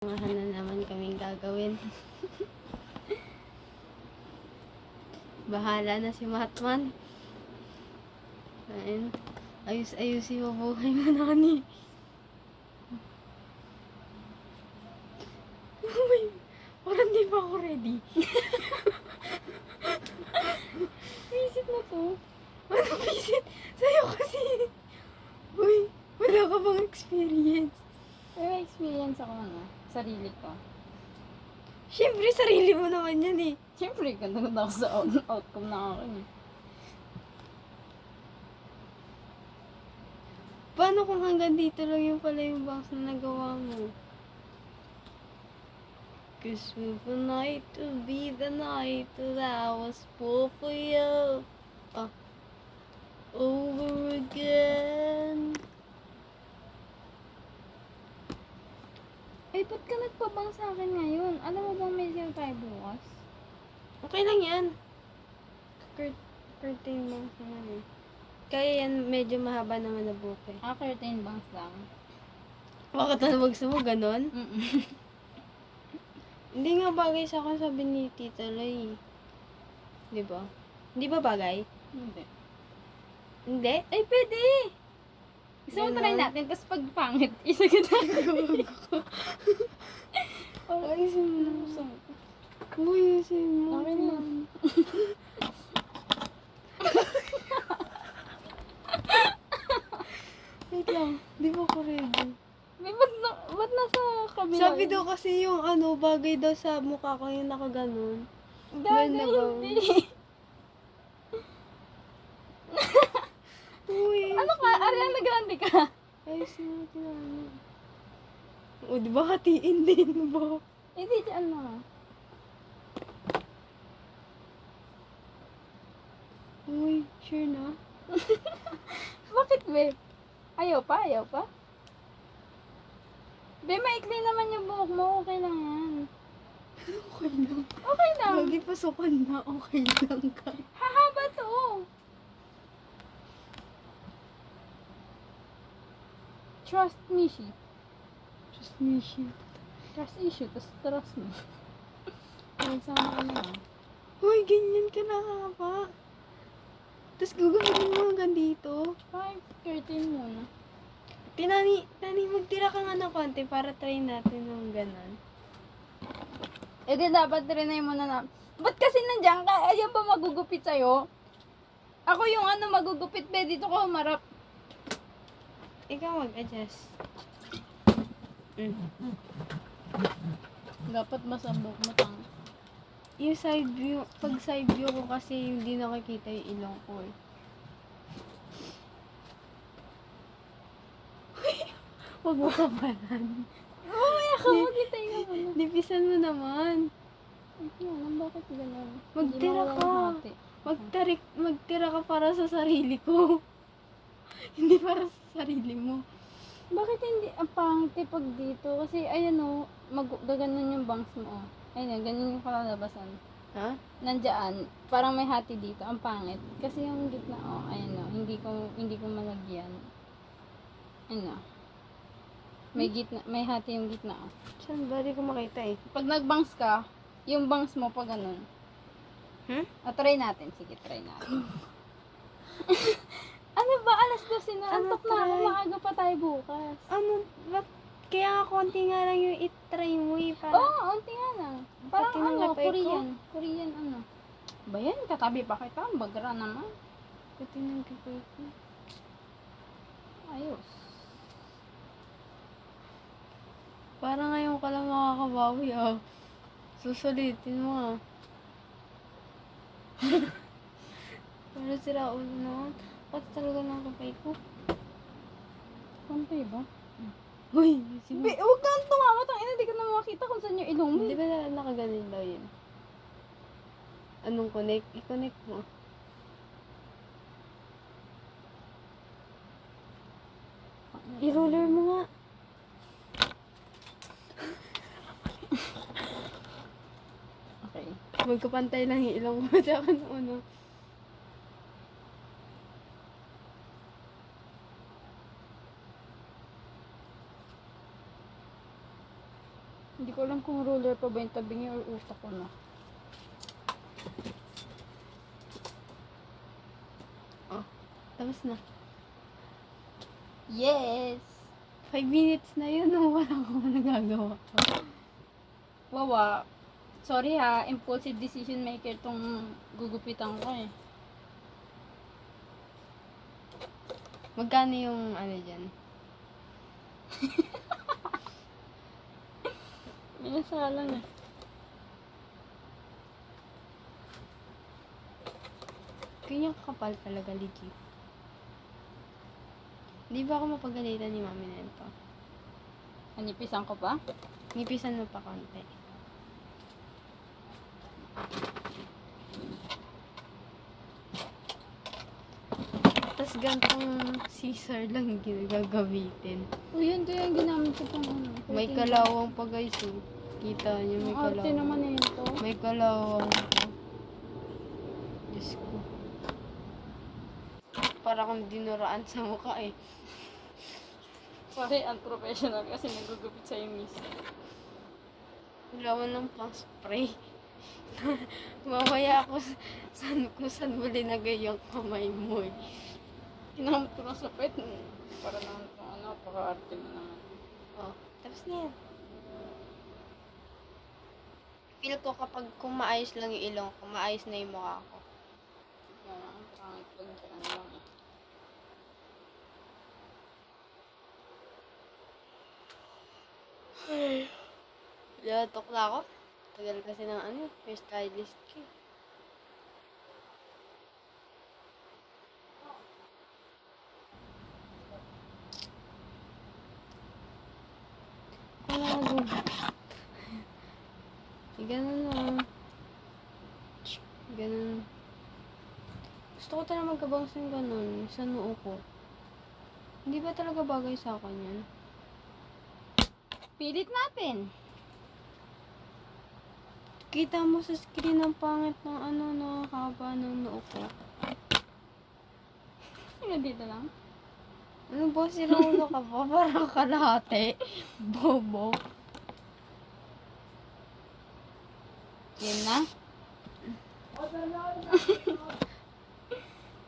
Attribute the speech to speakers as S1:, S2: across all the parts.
S1: Mahan na naman kaming gagawin. Bahala na si Matman. Ayun. Ayus-ayusin mo buhay mo, Nani. Uy, parang di pa ako ready.
S2: Visit mo to.
S1: Ano visit? Sa'yo kasi. Uy, wala ka bang experience?
S2: May experience ako na. Sarili ko.
S1: Siyempre, sarili mo naman yan eh.
S2: Siyempre, ganda ako sa outcome na ako eh.
S1: Paano kung hanggang dito lang yung pala yung box na nagawa mo? Cause we were night to be the night that I was full for you. Over again.
S2: Ay, ba't ka nagpabang sa akin ngayon? Alam mo bang may sale tayo bukas?
S1: Okay lang yan. Curtain lang sa eh. Kaya yan, medyo mahaba naman na buke.
S2: Curtain bangs lang.
S1: Bakit na magsa mo, ganon?
S2: Mm-mm.
S1: Hindi nga bagay sa akin, sabi ni Tita Lay. Di ba? Hindi ba bagay?
S2: Hindi.
S1: Hindi?
S2: Ay, pwede! Gusto mo try
S1: Ganon.
S2: natin, tapos pag pangit, isagad ako.
S1: Ayusin mo na.
S2: Gusto mo.
S1: Ayusin mo.
S2: Okay na.
S1: Wait lang, di ba ko ready?
S2: May ba't nasa kabila?
S1: Sabi daw kasi yung bagay daw sa mukha ko yung nakaganon.
S2: Gaga,
S1: Ganda ba?
S2: hindi.
S1: Uy,
S2: Ano ka? Ariana Grande ka?
S1: ayusin mo tinanong. O, di ba hatiin din ba?
S2: Hindi, dyan na.
S1: Uy, sure na?
S2: Bakit, be? Ayaw pa? Be, maikli naman yung buhok mo. Okay lang yan.
S1: Okay lang.
S2: Okay lang.
S1: Lagi pasukan na, okay lang ka.
S2: Hahaba to. Trust me, she.
S1: Just miss you.
S2: Trust issue, tas trust me. Nagsama ka na.
S1: Uy, ganyan ka na nga pa. Tapos gugawin mo hanggang dito.
S2: 5:13 muna.
S1: Tani, magtira ka nga ng konti para try natin ng ganon.
S2: Eh di dapat trinay mo na. Ba't kasi nandiyan ka? Ayan ba magugupit sa'yo? Ako yung magugupit, be. Dito ka humarap.
S1: Ikaw mag-adjust.
S2: Dapat masambok mo tang.
S1: Yung side view, pag side view ko kasi hindi nakikita yung ilong ko eh. Huwag mo kapalan.
S2: Mamaya ka, magitay ka muna.
S1: Nipisan mo naman.
S2: Hindi alam bakit ganun.
S1: Magtira
S2: Hindi
S1: ka.
S2: mawala yung hati.
S1: Magtira ka para sa sarili ko. Hindi para sa sarili mo.
S2: Bakit hindi ang pangit eh pag dito? Kasi ayan o, gaganon yung bangs mo. Oh. Ayun, ganyan yung kalalabasan.
S1: Ha?
S2: Nandiyan, parang may hati dito, ang pangit. Kasi yung gitna, ayun o, hindi ko malagyan. Ayun o. May hati yung gitna o.
S1: Saan ba? Di ko makita eh.
S2: Pag nagbangs ka, yung bangs mo pa ganun. Try natin. Sige, try natin. Ano ba? Alas 12 na.
S1: Ano
S2: Antok na ako.
S1: try?
S2: Maaga pa tayo bukas.
S1: Ba't kaya nga konti nga lang yung itry mo eh.
S2: Oo, unti nga lang. Parang
S1: Pati ng lipay ko.
S2: Korean. Korean Ba yan? Katabi pa kita. Ang bagra naman.
S1: Pati ng kapay ko.
S2: Ayos.
S1: Parang ngayon ka lang makakabawi ah. Susulitin mo ah. Pero sira ulo naman. Pati talaga ng kapay ko.
S2: Konti ba?
S1: Uy,
S2: Be, huwag kang tumawa. Tangina, hindi ko na makita kung saan yung ilong mo.
S1: Di ba nakaganin daw yun? Anong connect? I-connect mo. I-roller mo nga.
S2: Okay.
S1: Magkapantay lang yung ilong mo sa ano.
S2: Hindi ko alam kung ruler pa ba yung tabi niya or utak ko na.
S1: Oh, tapos na.
S2: Yes!
S1: 5 minutes na yun, oh. Wala akong nagagawa.
S2: Wawa. Sorry ha, impulsive decision maker tong gugupitan ko eh.
S1: Magkano yung ano dyan?
S2: Minasalang eh.
S1: Ganyan kakapal talaga, legit. Di ba ako mapagalitan ni mami na ito?
S2: Anipisan ko pa?
S1: Nipisan mo pa konti. Tapos gantong scissor lang gagamitin.
S2: O yun, ito yung ginamit ko pang ano.
S1: May kalawang pa guys, oh. Kita niyo, may
S2: Ang arte naman
S1: kalawang.
S2: na yun to.
S1: May kalawang pa. Diyos ko. Para kang dinuraan sa mukha eh.
S2: Sorry, unprofessional kasi nagugupit sa'yo miss.
S1: Wala ng pang spray. Mamaya ako kung saan mo linagay yung kamay mo eh.
S2: Kinamot ko lang sa pet. Para naman kung ano, paka-arte mo naman.
S1: Oh, tapos na yan. Feel ko kapag kung maayos lang yung ilong ko, maayos na yung mukha ko.
S2: Kaya ang pangit pag ano lang eh.
S1: Latok na ako. Tagal kasi ng ano, hairstylist ko eh. Wala na ganun lang. Ganun. Gusto ko talaga magkabangs ng ganun sa noo ko. Hindi ba talaga bagay sa akin yan?
S2: Pilit natin.
S1: Kita mo sa screen ang pangit ng ano, no, haba ng noo ko.
S2: Sino dito lang?
S1: Ano ba, sinulo ka ba? Parang kalahati. Bobo.
S2: Yan na.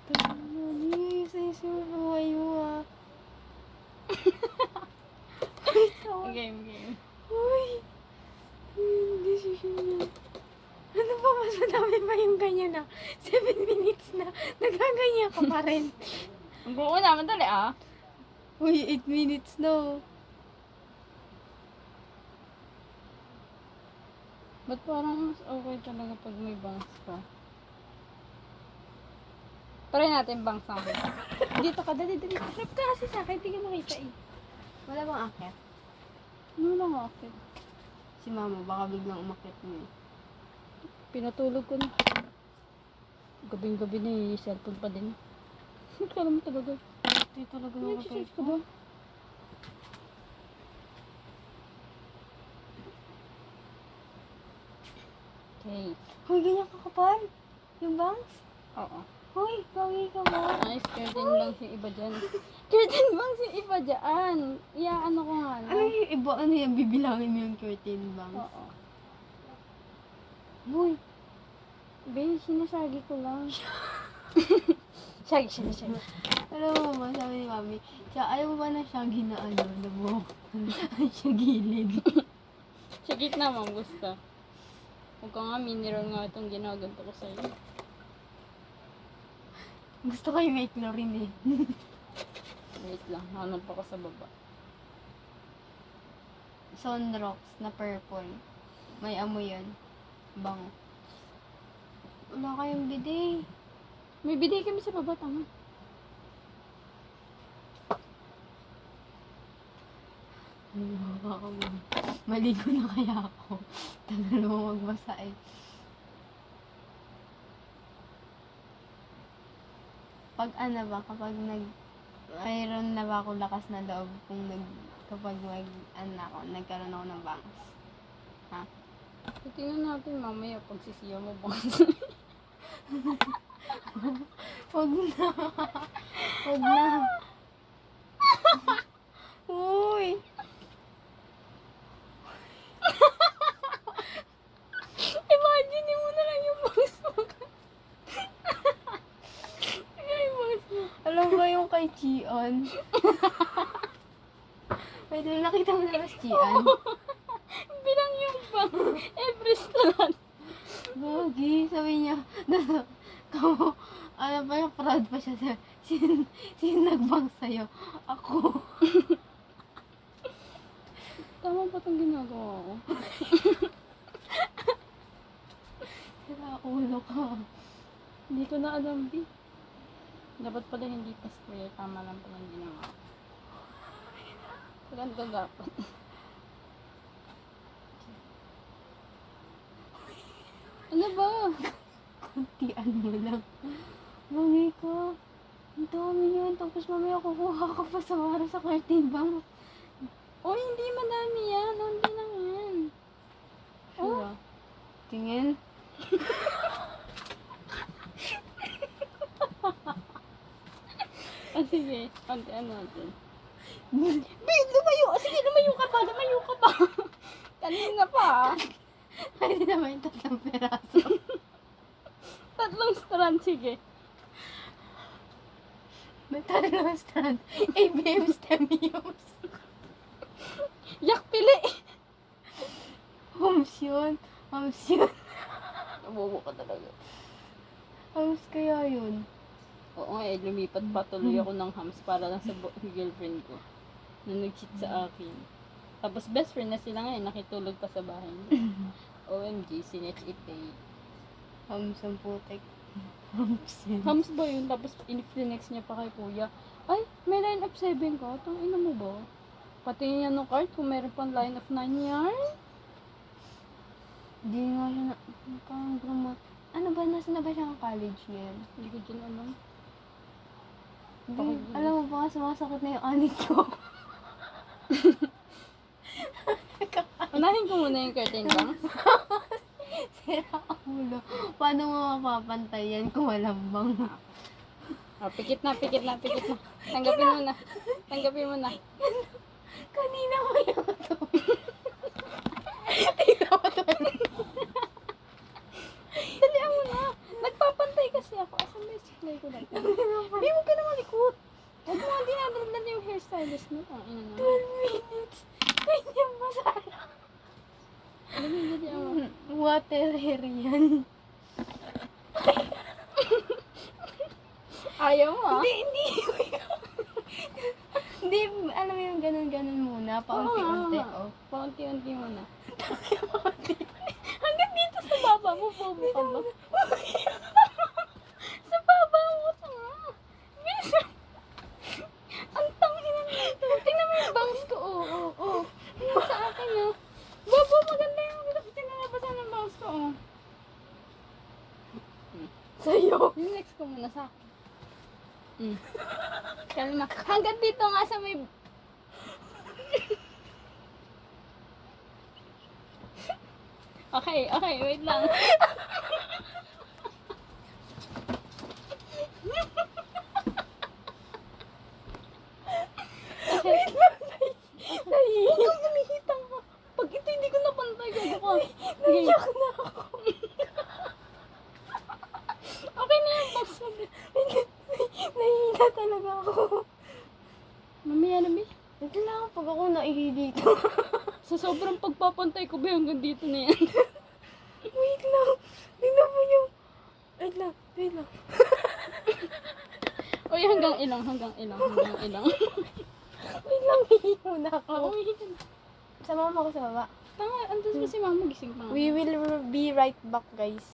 S1: Tani, sa buhay mo ah.
S2: Game.
S1: Uy! Decision na. Ano ba, mas madami pa yung ganyan na? 7 minutes na. Nagaganyan ka pa rin.
S2: Ang buo naman dali ah.
S1: Uy, 8 minutes na. Oh.
S2: Ba't parang mas okay talaga pag may bangs ka? Try natin bangs natin. Dito ka, dali. Harap ka kasi sa akin, hindi ka makita eh.
S1: Wala bang akit?
S2: Ano lang ako?
S1: Si mama, baka biglang umakit mo eh.
S2: Pinatulog ko na. Gabing-gabi na yung cellphone pa din. Ba't ka naman talaga?
S1: Ito talaga
S2: Nag-search ka ba? Okay.
S1: Uy, ganyan kakapal. Yung bangs?
S2: Oo.
S1: Uy, gawin ka mo.
S2: Nice, curtain bangs yung iba dyan. Curtain bangs yung iba dyan. Ano ko nga na.
S1: Ano yung iba? Ano yung bibilangin mo yung curtain bangs?
S2: Oo.
S1: Uy,
S2: Be, sinasagi ko lang. Shaggy.
S1: alam mo ba, sabi ni mami, siya, ayaw mo ba na siyang ginaano, na buhok? Siya gilid.
S2: Sa gitna mo, gusto. Huwag ka nga, mineral nga itong ginaganto ko sa'yo.
S1: Gusto ko yung may chlorine eh.
S2: Wait lang, hanap pa ko sa baba.
S1: Sunrocks na purple. May amoy yun. Bango. Wala kayong bidet.
S2: May bidet kami sa baba, tama.
S1: Maligo na kaya ako. Tagal mo magbasa eh. Pag ano ba, kapag mayroon na ba ako lakas na loob kapag nagkaroon ako ng bangs. Ha?
S2: Tingnan natin mamaya pag sisiyaw mo ba.
S1: Wag na. Wag na. Uy. Chion. Wait lang, nakita mo na ba si Chian?
S2: Bilang yung bang Everest na lang.
S1: Gagi, sabi niya, kamo, ano pa yung proud pa siya sa, sin nagbang sa'yo? Ako.
S2: Tama ba itong ginagawa ko?
S1: Sira ulo ka.
S2: Hindi ko na alam, B. Dapat pala hindi pa square. Tama lang pala yung ginawa ko. Ganito dapat. Ano ba?
S1: Kuntian mo lang. Bagay ka. Ang dami yun. Tapos mamaya kukuha ka pa sa para sa curtain bang.
S2: Oh, hindi madami yan. Hindi lang yan.
S1: Oh. Tingin.
S2: Ah, sige. Kontian natin. Babe, lumayo! Sige, lumayo ka pa! Lumayo ka pa! Kanina pa!
S1: Pwede naman yung 3 peraso.
S2: 3 strand, sige.
S1: May 3 strand. ABM Stemiums.
S2: Yak pili!
S1: Homes yun. Homes yun.
S2: Nabobo ka talaga.
S1: Homes kaya yun.
S2: Oo nga, lumipat pa tuloy ako ng hams para lang sa girlfriend ko. Na nag-cheat sa akin. Tapos best friend na sila ngayon, nakitulog pa sa bahay niya. OMG, sinetch it eh.
S1: Homes ang putek. Homes yun.
S2: Hams ba yun? Tapos in-flex niya pa kay kuya. Ay, may line of 7 ka? Itong ina mo ba? Pati niya no card kung meron pang line of 9 yan.
S1: Hindi nga siya na, parang ano ba, nasa na ba siya ang college ngayon?
S2: Hindi ko dyan alam.
S1: Di, alam mo ba, sumasakit na yung anit ko.
S2: Unahin ko muna yung curtain bang.
S1: Sira ang ulo. Paano mo mapapantay yan kung walang bang?
S2: Oh, pikit na, pikit na, pikit na. Tanggapin mo na. Tanggapin mo na.
S1: Kanina mo yung ito. Tingnan mo ito.
S2: Dalihan mo na. Nagpapantay kasi ako. Asan ba yung supply ko dati? Hindi mo ka na malikot. Huwag mo nga dinadala yung hairstylist mo. Ang ina na.
S1: 12 minutes. Ganyan masara.
S2: Dali ako.
S1: Water hair yan.
S2: Ayaw mo ah.
S1: Hindi. Hindi, alam mo yung ganun-ganun muna. Paunti-unti.
S2: Oo.
S1: Oh.
S2: Paunti-unti mo na. Hanggang dito sa baba mo, bobo ka ba? Sa baba mo, tanga. Bilis. Ang tangina nito. Tingnan mo yung bangs ko. Oo. Yung sa akin, oh. Bobo, maganda yung tinalabasan ng bangs ko, oh.
S1: Sa'yo.
S2: Yung next ko muna sa akin. Kalma. Hanggang dito nga sa may... Okay, wait lang. Huwag kang kumihita nga. Pag ito hindi ko napantay, gago ka.
S1: Naiyak na ako.
S2: Okay na yung box mo.
S1: Nahihina talaga ako.
S2: Mamaya na, Bi.
S1: Ito lang pag ako naihi dito.
S2: Sa sobrang pagpapantay ko, Bi, hanggang dito na yan.
S1: Wait lang. Tingnan mo yung... Wait lang.
S2: Uy, hanggang ilang.
S1: Wait lang, hihi muna ako.
S2: Oo, umihitin.
S1: Sama mo ako sa baba.
S2: Tanga, andun ba si mama gising pa nga?
S1: We will be right back, guys.